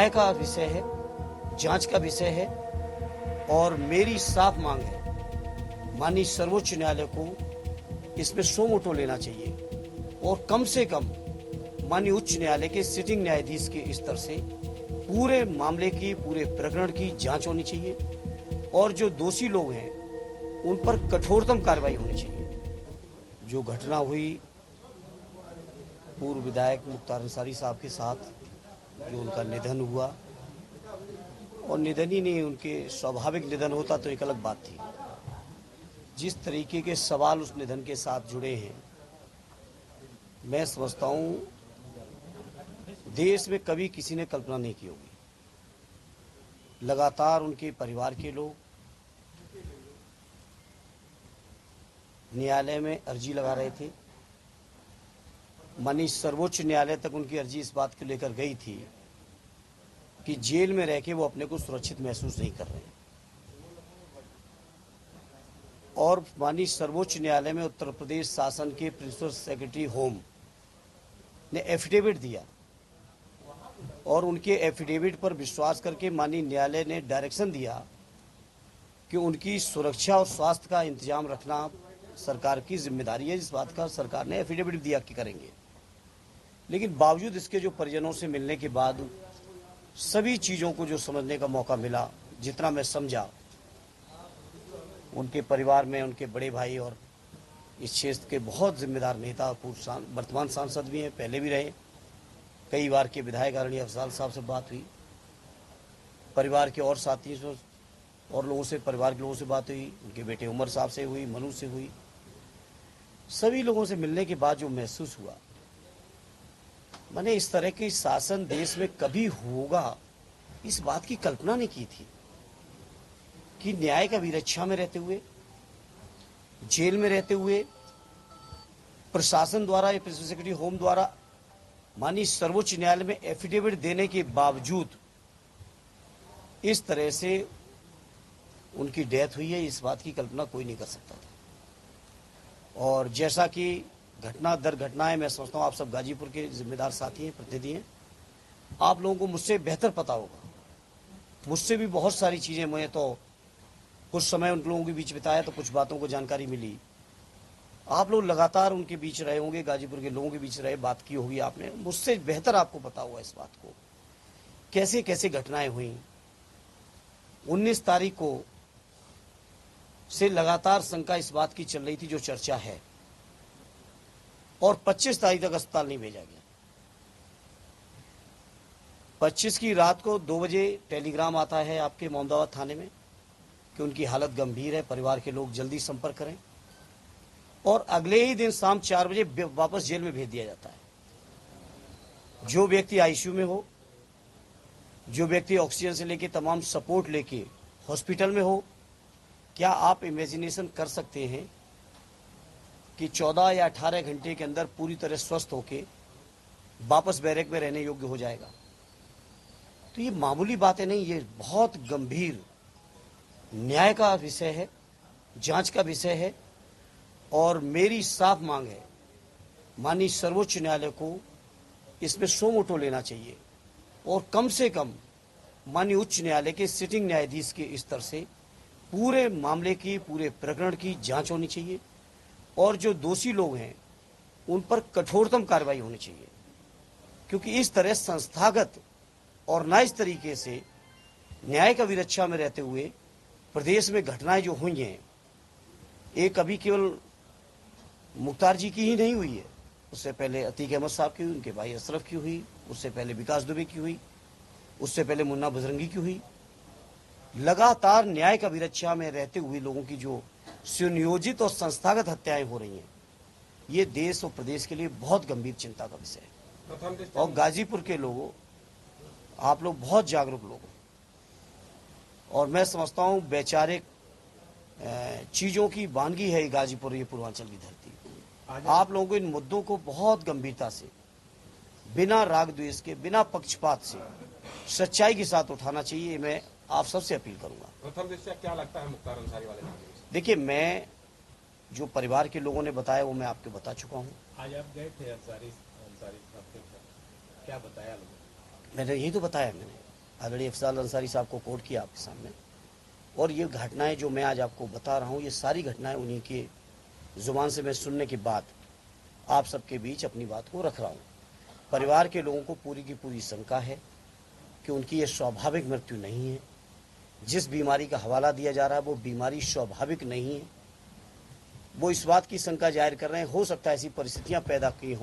न्याय का विषय है, जांच का विषय है और मेरी साफ मांग है माननीय सर्वोच्च न्यायालय को इसमें सो मोटो लेना चाहिए और कम से कम माननीय उच्च न्यायालय के सिटिंग न्यायाधीश के स्तर से पूरे मामले की, पूरे प्रकरण की जांच होनी चाहिए और जो दोषी लोग हैं उन पर कठोरतम कार्रवाई होनी चाहिए। जो घटना हुई पूर्व विधायक मुख्तार अंसारी साहब के साथ, जो उनका निधन हुआ, और निधन ही नहीं, उनके स्वाभाविक निधन होता तो एक अलग बात थी। जिस तरीके के सवाल उस निधन के साथ जुड़े हैं, मैं समझता हूं देश में कभी किसी ने कल्पना नहीं की होगी। लगातार उनके परिवार के लोग न्यायालय में अर्जी लगा रहे थे। माननीय सर्वोच्च न्यायालय तक उनकी अर्जी इस बात को लेकर गई थी कि जेल में रह के वो अपने को सुरक्षित महसूस नहीं कर रहे हैं। और माननीय सर्वोच्च न्यायालय में उत्तर प्रदेश शासन के प्रिंसिपल सेक्रेटरी होम ने एफिडेविट दिया और उनके एफिडेविट पर विश्वास करके माननीय न्यायालय ने डायरेक्शन दिया कि उनकी सुरक्षा और स्वास्थ्य का इंतजाम रखना सरकार की जिम्मेदारी है। जिस बात का सरकार ने एफिडेविट दिया कि करेंगे, लेकिन बावजूद इसके जो परिजनों से मिलने के बाद सभी चीज़ों को जो समझने का मौका मिला, जितना मैं समझा, उनके परिवार में उनके बड़े भाई और इस क्षेत्र के बहुत जिम्मेदार नेता, वर्तमान सांसद भी हैं, पहले भी रहे, कई बार के विधायक आदरणीय अफजाल साहब से बात हुई, परिवार के और साथियों से और लोगों से, परिवार के लोगों से बात हुई, उनके बेटे उमर साहब से हुई, मनु से हुई, सभी लोगों से मिलने के बाद जो महसूस हुआ, मैंने इस तरह के शासन देश में कभी होगा इस बात की कल्पना नहीं की थी कि न्याय का विरक्षा में रहते हुए, जेल में रहते हुए, प्रशासन द्वारा या प्रिंसिपल सेक्रेटरी होम द्वारा माननीय सर्वोच्च न्यायालय में एफिडेविट देने के बावजूद इस तरह से उनकी डेथ हुई है, इस बात की कल्पना कोई नहीं कर सकता था। और जैसा कि घटना दर घटनाएं, मैं समझता हूँ आप सब गाजीपुर के जिम्मेदार साथी हैं, प्रतिनिधि हैं, आप लोगों को मुझसे बेहतर पता होगा। मुझसे भी बहुत सारी चीज़ें, मैं तो कुछ समय उन लोगों के बीच बिताया तो कुछ बातों को जानकारी मिली। आप लोग लगातार उनके बीच रहे होंगे, गाजीपुर के लोगों के बीच रहे, बात की होगी आपने, मुझसे बेहतर आपको पता होगा इस बात को, कैसे कैसे घटनाएं हुई। 19 तारीख को से लगातार शंका इस बात की चल रही थी, जो चर्चा है, और 25 तारीख तक अस्पताल नहीं भेजा गया। 25 की रात को 2 बजे टेलीग्राम आता है आपके मोहम्मदाबाद थाने में कि उनकी हालत गंभीर है, परिवार के लोग जल्दी संपर्क करें, और अगले ही दिन शाम 4 बजे वापस जेल में भेज दिया जाता है। जो व्यक्ति आईसीयू में हो, जो व्यक्ति ऑक्सीजन से लेके तमाम सपोर्ट लेके हॉस्पिटल में हो, क्या आप इमेजिनेशन कर सकते हैं कि 14 या 18 घंटे के अंदर पूरी तरह स्वस्थ होके वापस बैरक में रहने योग्य हो जाएगा? तो ये मामूली बातें नहीं, ये बहुत गंभीर न्याय का विषय है, जांच का विषय है और मेरी साफ मांग है माननीय सर्वोच्च न्यायालय को इसमें सो मोटो लेना चाहिए और कम से कम माननीय उच्च न्यायालय के सिटिंग न्यायाधीश के स्तर से पूरे मामले की, पूरे प्रकरण की जांच होनी चाहिए और जो दोषी लोग हैं उन पर कठोरतम कार्रवाई होनी चाहिए, क्योंकि इस तरह संस्थागत और न इस तरीके से न्याय का विरक्षा में रहते हुए प्रदेश में घटनाएं जो हुई हैं, एक अभी केवल मुख्तार जी की ही नहीं हुई है, उससे पहले अतीक अहमद साहब की हुई, उनके भाई अशरफ की हुई, उससे पहले विकास दुबे की हुई, उससे पहले मुन्ना बजरंगी की हुई। लगातार न्याय का विरक्षा में रहते हुए लोगों की जो सुनियोजित और संस्थागत हत्याएं हो रही हैं, ये देश और प्रदेश के लिए बहुत गंभीर चिंता का विषय है। और गाजीपुर के लोगों, आप लोग बहुत जागरूक लोग हैं और मैं समझता हूँ वैचारिक चीज़ों की वानगी है गाजीपुर, ये पूर्वांचल की धरती। आप लोगों को इन मुद्दों को बहुत गंभीरता से, बिना राग द्वेष के, बिना पक्षपात से, सच्चाई के साथ उठाना चाहिए। मैं आप सबसे अपील करूंगा। प्रथम दृष्टया क्या लगता है मुख्तार अंसारी वाले मामले में? देखिए, मैं जो परिवार के लोगों ने बताया वो मैं आपको बता चुका हूँ। आज आप गए थे अंसारी साहब के घर, क्या बताया लोगों? मैंने यही तो बताया मैंने आदरणीय अफजाल अंसारी साहब को कोट किया आपके सामने। और ये घटनाएं जो मैं आज आपको बता रहा हूँ, ये सारी घटनाएं उन्हीं के जुबान से मैं सुनने के बाद आप सबके बीच अपनी बात को रख रहा हूँ। परिवार के लोगों को पूरी की पूरी शंका है कि उनकी ये स्वाभाविक मृत्यु नहीं है। जिस बीमारी का हवाला दिया जा रहा है वो बीमारी स्वाभाविक नहीं है। वो इस बात की शंका जाहिर कर रहे हैं, हो सकता है ऐसी परिस्थितियां पैदा की हों